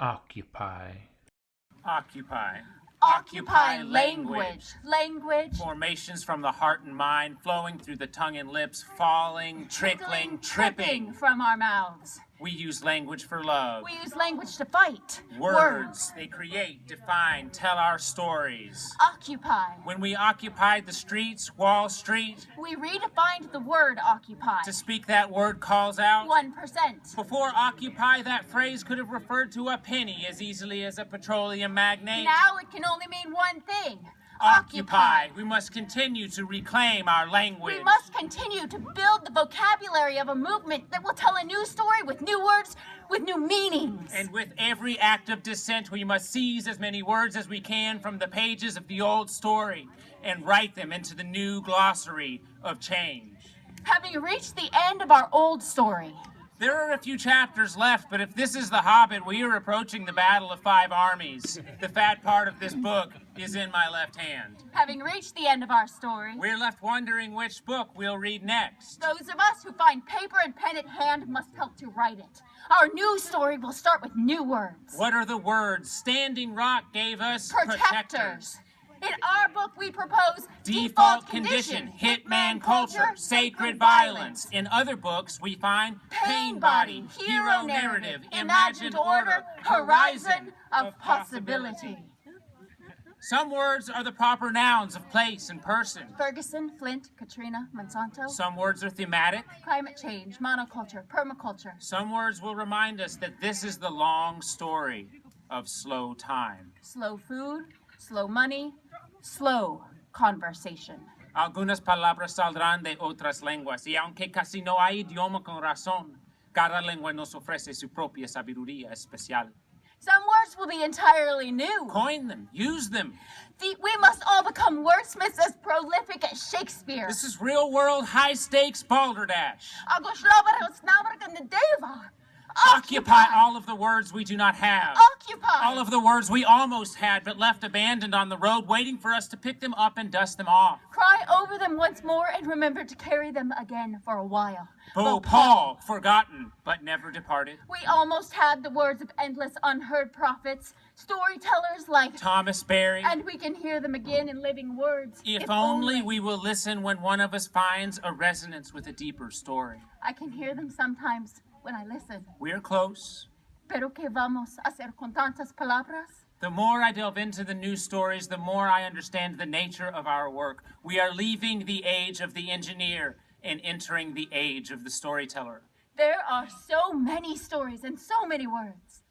Occupy. Occupy. Occupy language. Language. Formations from the heart and mind, flowing through the tongue and lips, falling, trickling, tripping. From our mouths. We use language for love. We use language to fight. Words. They create, define, tell our stories. Occupy. When we occupied the streets, Wall Street, We redefined the word occupy. to speak that word calls out. 1%. Before occupy, that phrase could have referred to a penny as easily as a petroleum magnate. Now it can only mean one thing. Occupy. We must continue to reclaim our language. We must continue to build the vocabulary of a movement that will tell a new story with new words, with new meanings. And with every act of dissent, we must seize as many words as we can from the pages of the old story and write them into the new glossary of change. Having reached the end of our old story, There are a few chapters left, but if this is The Hobbit, we are approaching the Battle of Five Armies. The fat part of this book is in my left hand. having reached the end of our story, We're left wondering which book we'll read next. those of us who find paper and pen at hand must help to write it. Our new story will start with new words. What are the words Standing Rock gave us? Protectors. In our book, we propose Default condition, hitman culture, sacred violence. In other books, we find pain body, hero narrative, imagined order, horizon of possibility. Some words are the proper nouns of place and person. Ferguson, Flint, Katrina, Monsanto. Some words are thematic. Climate change, monoculture, permaculture. Some words will remind us that this is the long story of slow time. Slow food, slow money, slow conversation. Algunas palabras saldrán de otras lenguas, y aunque casi no hay idioma con razón, cada lengua nos ofrece su propia sabiduría especial. Some words will be entirely new. Coin them, use them. We must all become wordsmiths as prolific as Shakespeare. This is real world, high stakes balderdash. Occupy all of the words we do not have. Occupy. All of the words we almost had but left abandoned on the road, waiting for us to pick them up and dust them off. Cry over them once more and remember to carry them again for a while. Paul, forgotten but never departed. We almost had the words of endless unheard prophets, storytellers like Thomas Berry. and we can hear them again in living words. If only we will listen when one of us finds a resonance with a deeper story. I can hear them sometimes when I listen. We're close. Pero ¿qué vamos a hacer con tantas palabras? The more I delve into the news stories, the more I understand the nature of our work. We are leaving the age of the engineer and entering the age of the storyteller. There are so many stories and so many words.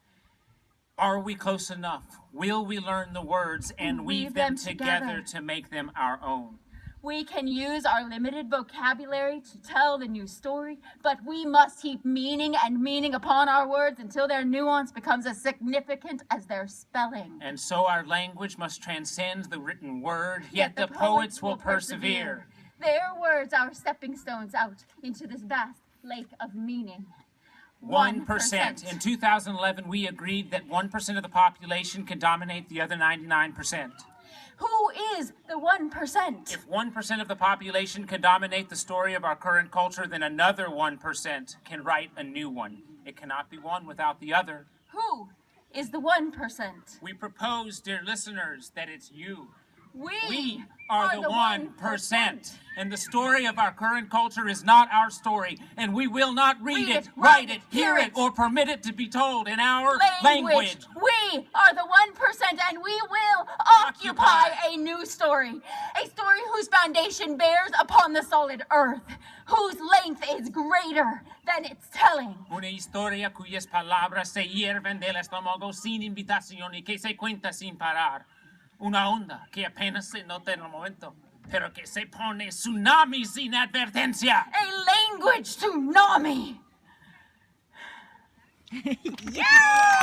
Are we close enough? Will we learn the words and weave them together to make them our own? We can use our limited vocabulary to tell the new story, but we must heap meaning and meaning upon our words until their nuance becomes as significant as their spelling. And so our language must transcend the written word, yet the poets will persevere. Their words are stepping stones out into this vast lake of meaning. 1%. In 2011, we agreed that 1% of the population can dominate the other 99%. Who is the 1%? If 1% of the population can dominate the story of our current culture, then another 1% can write a new one. It cannot be one without the other. Who is the 1%? We propose, dear listeners, that it's you. We are the 1%. And the story of our current culture is not our story. And we will not read it, write it, hear it, or permit it to be told in our language. We are the 1% and we will occupy a new story. A story whose foundation bears upon the solid earth. Whose length is greater than its telling. Una historia cuyas palabras se hierven del estómago sin invitación y que se cuenta sin parar. Una onda que apenas se nota en el momento, pero que se pone tsunami sin advertencia. A language tsunami. Yeah!